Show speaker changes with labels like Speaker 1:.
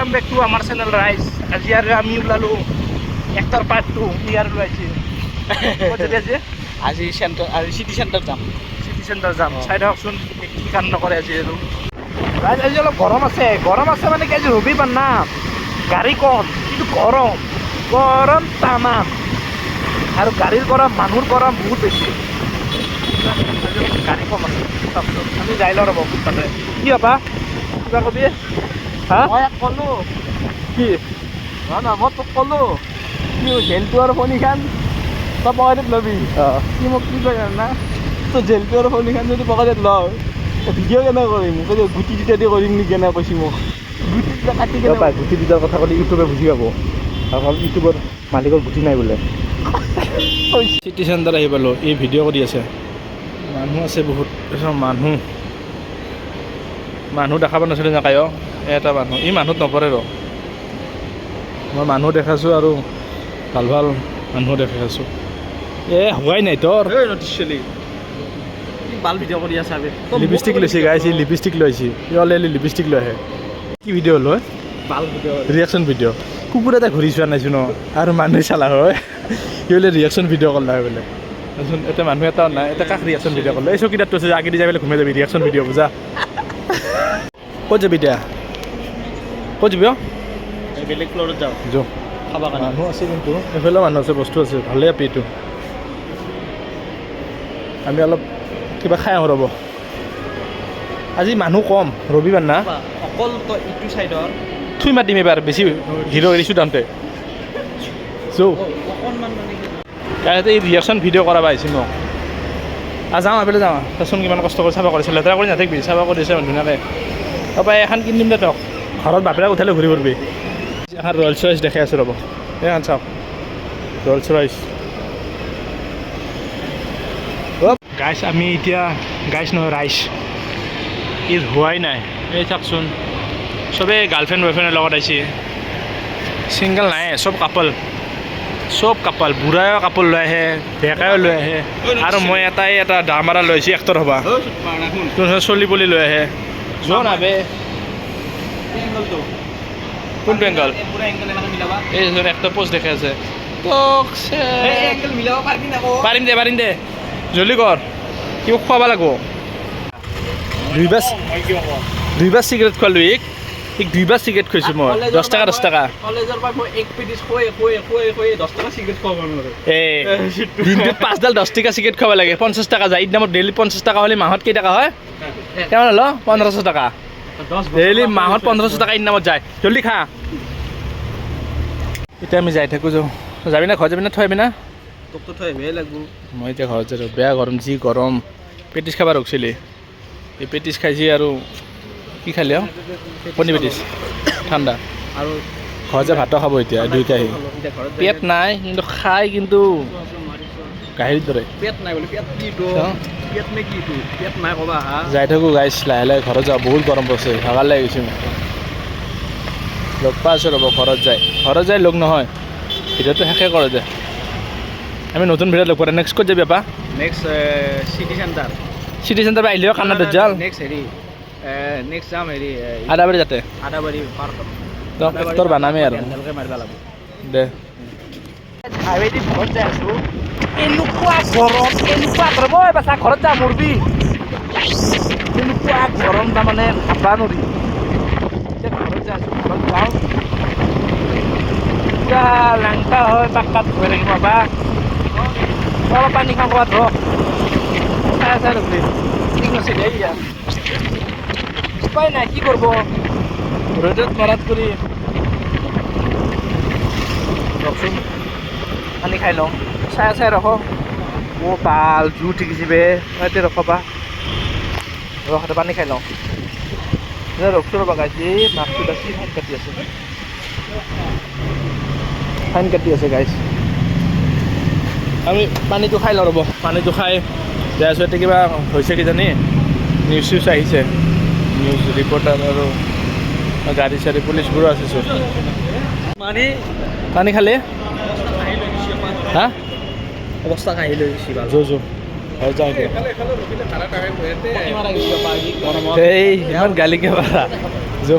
Speaker 1: Welcome back to আমার channel rice. আজি আর আমি ওলালো একটার পার্ট 2 ইয়ার ওলাইছে কোথায় আছে
Speaker 2: আজি সেন্টার আজি সিটি সেন্টার যাম
Speaker 1: চাই ধৰকচোন কি কাণ্ড কৰে আজি আৰু ৰাইজ আজি অলপ গৰম আছে মানে কি আজি ৰবিবাৰ না গাড়ী কম কিন্তু গৰম তামাম আৰু গাড়ীৰ গৰম মানুহৰ গৰম বহুত বেছি গাড়ী কম আছে আমি যাই লওঁ ৰ'ব ফুটপাথে কি হ'বা কিবা কবি হা
Speaker 2: মই ক'লো
Speaker 1: কি
Speaker 2: নহয় মই তোক ক'লো কি জেলটো আৰু ফণিখান তই পকেটত ল'বি কি মোক কি কয় না তই জেলটো আৰু ফণিখান যদি পকেটত লওঁ ভিডিঅ' কেনে কৰিম গুটি দুটা দি কৰিম নেকি কেনে কৈছে মোক গুটি দুটা কাটি কেনে
Speaker 1: পাই গুটি দুটাৰ কথা ক'লে ইউটিউবে বুজি পাব আৰু ইউটিউবৰ মালিকৰ গুটি নাই বোলে চিটি চেণ্টাৰ আহি পালোঁ এই ভিডিঅ' কৰি আছে মানুহ আছে বহুত মানুহ দেখা পোৱা নাছিলোঁ নাকায় এটা মানুহ ই মানুহত নপৰে ৰ মই মানুহ দেখাইছোঁ আৰু ভাল মানুহ দেখাই আছোঁ হোৱাই নাই তোৰ
Speaker 2: নটিচলি ভাল ভিডিঅ' কৰি আছে
Speaker 1: লিপষ্টিক লৈছে গাইছে লিপষ্টিক লৈছে ই অলৰেডি লিপষ্টিক লৈ আহে কি ভিডিঅ' হ'ল
Speaker 2: ভাল ভিডিঅ'
Speaker 1: ৰিয়েকশ্যন ভিডিঅ' কুকুৰ এটা ঘূৰি চোৱা নাইছোঁ ন আৰু মানুহে চালা হয় সি বোলে ৰিয়েকশ্যন ভিডিঅ' কৰিলে হয় বোলে তাৰপিছত এতিয়া মানুহ এটা নাই এতিয়া কাক ৰিয়েকশ্যন ভিডিঅ' কৰিলে এই চকীদাৰটো আছে আগেদি যাই পেলাই ঘুমাই যাবি ৰিয়েকশ্যন ভিডিঅ' বুজা ক'ত যাবি এতিয়া ক'ত যাবি
Speaker 2: বেলেগ ফ্ল'ৰত যাওঁ
Speaker 1: যাওঁ
Speaker 2: খাবা কাৰণে
Speaker 1: মানুহ আছে কিন্তু এইফালেও মানুহ আছে বস্তু আছে ভালেই আপি এইটো আমি অলপ কিবা খাই আহোঁ ৰ'ব আজি মানুহ কম ৰবিবাৰ না
Speaker 2: অকল তই ইটো চাইডৰ
Speaker 1: থুই মাতিম এবাৰ বেছি হিৰ' এৰিছোঁ তাতে যৌ
Speaker 2: অকণমান মানে
Speaker 1: ইয়াতে এই ৰিয়েকশ্যন ভিডিঅ' কৰাব আহিছে মোক যাওঁ এফালে যাওঁ চাচোন কিমান কষ্ট কৰি চাফা কৰিছে লেতেৰা কৰি নাথাকিবি চাফা কৰিছে ধুনীয়াকৈ তাৰপৰা এখন কিনি দিম দে তক ঘৰত বাপেৰে উঠালে ঘূৰি ফুৰিবি এখন ৰয়েলছ ৰয়েছ দেখাই আছোঁ ৰ'ব এইখন চাওক ৰয়েলছ ৰয়েছ গাইছ আমি এতিয়া গাইছ নহয় ৰাইচ ই হোৱাই নাই এই চাওকচোন চবেই গাৰ্লফ্ৰেণ্ড বয়ফ্ৰেণ্ডৰ লগত আহিছে ছিংগল নাই চব কাপল বুঢ়ায়ো কাপোৰ লৈ আহে ডেকায়ো লৈ আহে আৰু মই এটা ডামাৰা লৈ আহিছোঁ এক্টৰ হ'বা চলি পলি লৈ আহে যোৱা নাবে কোনটো এংগল এই একটা পোষ্ট দেখাই আছে পাৰিম দে জলদি কৰ কিবা খুৱাব লাগিব দুইবাৰ চিগাৰেট খোৱালোঁ ঠিক দুইবাৰ চিগাৰেট খুৱাইছোঁ মই 10 টকা
Speaker 2: কলেজৰ পৰা মই এক পেটিছ খুৱাই 10 টকা চিগাৰেট খুৱাব নোৱাৰোঁ
Speaker 1: দিনটোত 5ডাল 10 টকা চিগাৰেট খুৱাব লাগে 50 টকা যায় দামত ডেইলি 50 টকা হ'লে মাহত কেই টকা হয় কিমান হ'ল 1500 টকা ডেইলি মাহত 1500 টকা ইনকামত যায় জলদি খা এতিয়া আমি যাই থাকোঁ যাবি না ঘৰত যাবি না থৈ আহিবি না
Speaker 2: তোকতো থৈ আহিবই লাগিব
Speaker 1: মই এতিয়া ঘৰত যাওঁ বেয়া গৰম যি গৰম পেটিছ খাব ৰখিছিলি এই পেটিছ খাইছি আৰু কি খালি কণী পেটিছ ঠাণ্ডা
Speaker 2: আৰু
Speaker 1: ঘৰত যে ভাতো খাব এতিয়া দুইটা আহি পেট নাই কিন্তু খাই কিন্তু গাহৰিৰ দৰে
Speaker 2: পেট নাই বোলে পেট কিটো পেট নে কিটো পেট নাই ক'বা
Speaker 1: যাই থাকোঁ গাইছ লাহে ঘৰত যাওঁ বহুত গৰম পৰিছে ভাগৰ লাগি গৈছে মোক লগ পাই আছোঁ ৰ'ব ঘৰত যাই লগ নহয় ভিডিঅ'টো শেষে কৰে দে আমি নতুন ভিডিঅ'ত লগ পাম নেক্সট ক'ত যাবি আপা
Speaker 2: নেক্সট চিটি চেণ্টাৰ
Speaker 1: আহিলেও কানাডাত যাম
Speaker 2: নেক্সট যাম
Speaker 1: আদাবাৰী যাতে
Speaker 2: আদাবাৰী পাৰ্কত
Speaker 1: তোৰ বানামে আৰু
Speaker 2: মাৰিব লাগিব
Speaker 1: দে
Speaker 2: হাইৱেদি ঘৰত যাই আছোঁ
Speaker 1: এনেকুৱা গৰম বাচা ঘৰত যা মৰবি এনেকুৱা গৰম তাৰমানে ভাবা নৰি এতিয়া ঘৰত যাই আছোঁ ঘৰত যাওঁ পুৰা লাংটা হয় পাক্কাত ধুই থাকিম বাবা অলপ পানী খাওঁ ক'ৰবাত ধৰক চাই ৰখি ঠিক আছে দে ইয়াৰ উপায় নাই কি কৰিব ৰ'দত মৰাত কৰি ৰখচোন পানী খাই লওঁ চাই ৰখ পাল জু উঠিছে বে ইয়াতে ৰখবা ৰখতে পানী খাই লওঁ ৰখছোঁ ৰ'বা গাইছে মাছটো বেছি ফাইন কাটি আছে গাইছ আমি পানীটো খাই লওঁ ৰ'ব পানীটো খাই যাই আছোঁ এতিয়া কিবা হৈছে কিজানি নিউজ চিউজ আহিছে নিউজ ৰিপৰ্টাৰ আৰু গাড়ী চাড়ী পুলিচবোৰো আছে চব পানী খালি হা
Speaker 2: অৱস্থা কাঢ়ি লৈ গৈছি
Speaker 1: যো হয় যাওঁ এতিয়া এই ইমান গালি কে পাৰা যো